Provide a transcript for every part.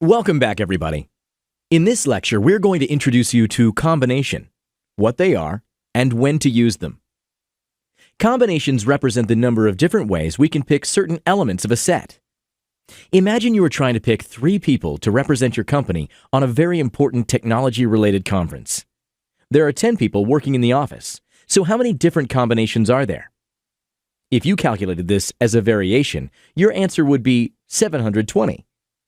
Welcome back, everybody. In this lecture, we're going to introduce you to combination, what they are, and when to use them. Combinations represent the number of different ways we can pick certain elements of a set. Imagine you are trying to pick 3 people to represent your company on a very important technology-related conference. There are 10 people working in the office, so how many different combinations are there? If you calculated this as a variation, your answer would be 720.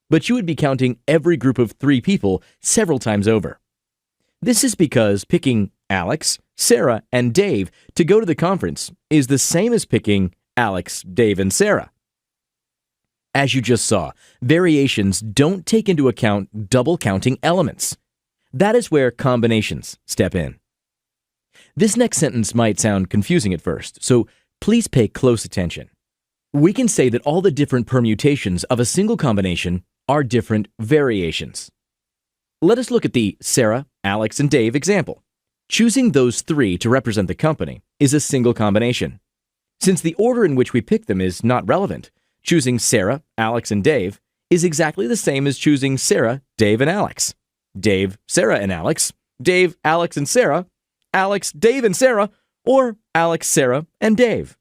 But you would be counting every group of 3 people several times over. This is because picking Alex, Sarah, and Dave to go to the conference is the same as picking Alex, Dave, and Sarah. As you just saw, variations don't take into account double counting elements. That is where combinations step in. This next sentence might sound confusing at first, so please pay close attention. We can say that all the different permutations of a single combination are different variations. Let us look at the Sarah, Alex, and Dave example. Choosing those 3 to represent the company is a single combination. Since the order in which we pick them is not relevant, choosing Sarah, Alex, and Dave is exactly the same as choosing Sarah, Dave, and Alex. Dave, Sarah, and Alex, Dave, Alex, and Sarah, Alex, Dave, and Sarah, or Alex, Sarah, and Dave.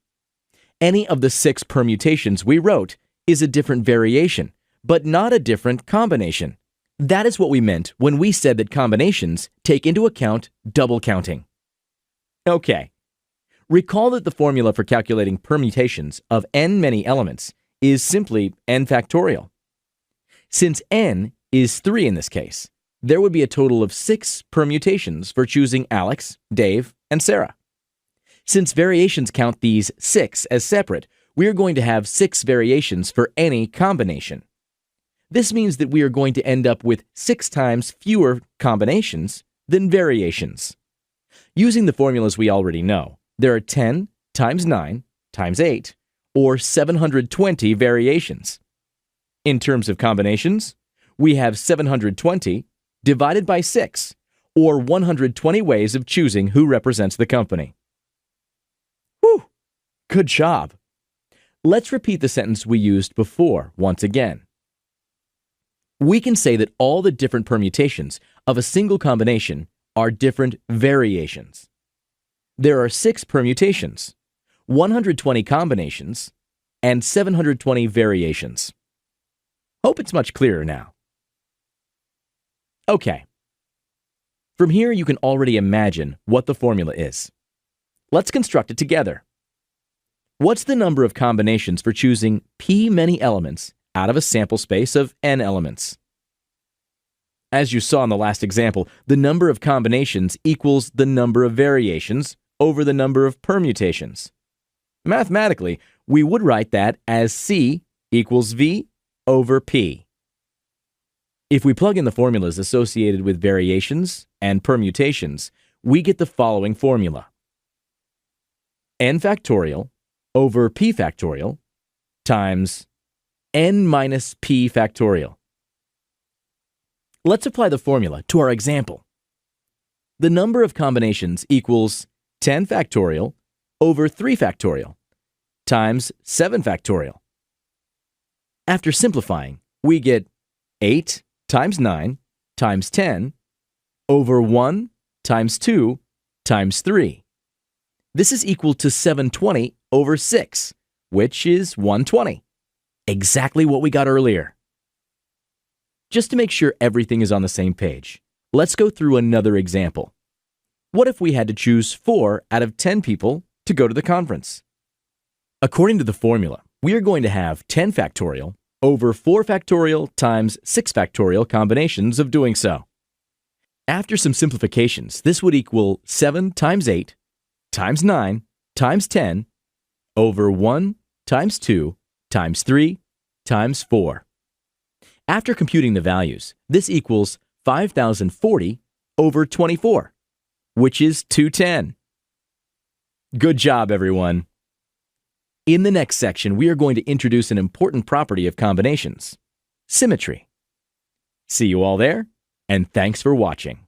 Any of the 6 permutations we wrote is a different variation, but not a different combination. That is what we meant when we said that combinations take into account double counting. Okay. Recall that the formula for calculating permutations of n many elements is simply n factorial. Since n is 3 in this case, there would be a total of 6 permutations for choosing Alex, Dave, and Sarah. Since variations count these 6 as separate, we are going to have 6 variations for any combination. This means that we are going to end up with 6 times fewer combinations than variations. Using the formulas we already know, there are 10 times 9 times 8, or 720 variations. In terms of combinations, we have 720 divided by 6, or 120 ways of choosing who represents the company. Whew! Good job! Let's repeat the sentence we used before once again. We can say that all the different permutations of a single combination are different variations. There are 6 permutations, 120 combinations, and 720 variations. Hope it's much clearer now. Okay. From here, you can already imagine what the formula is. Let's construct it together. What's the number of combinations for choosing p many elements out of a sample space of n elements? As you saw in the last example, the number of combinations equals the number of variations over the number of permutations. Mathematically, we would write that as C equals V over P. If we plug in the formulas associated with variations and permutations, we get the following formula. N factorial over P factorial times n minus P factorial. Let's apply the formula to our example. The number of combinations equals 10 factorial over 3 factorial times 7 factorial. After simplifying, we get 8 times 9 times 10 over 1 times 2 times 3. This is equal to 720 over 6, which is 120. Exactly what we got earlier. Just to make sure everything is on the same page, let's go through another example. What if we had to choose 4 out of 10 people to go to the conference? According to the formula, we are going to have 10 factorial over 4 factorial times 6 factorial combinations of doing so. After some simplifications, this would equal 7 times 8 times 9 times 10 over 1 times 2 times 3 times 4. After computing the values, this equals 5,040 over 24, which is 210. Good job, everyone. In the next section, we are going to introduce an important property of combinations: symmetry. See you all there, and thanks for watching.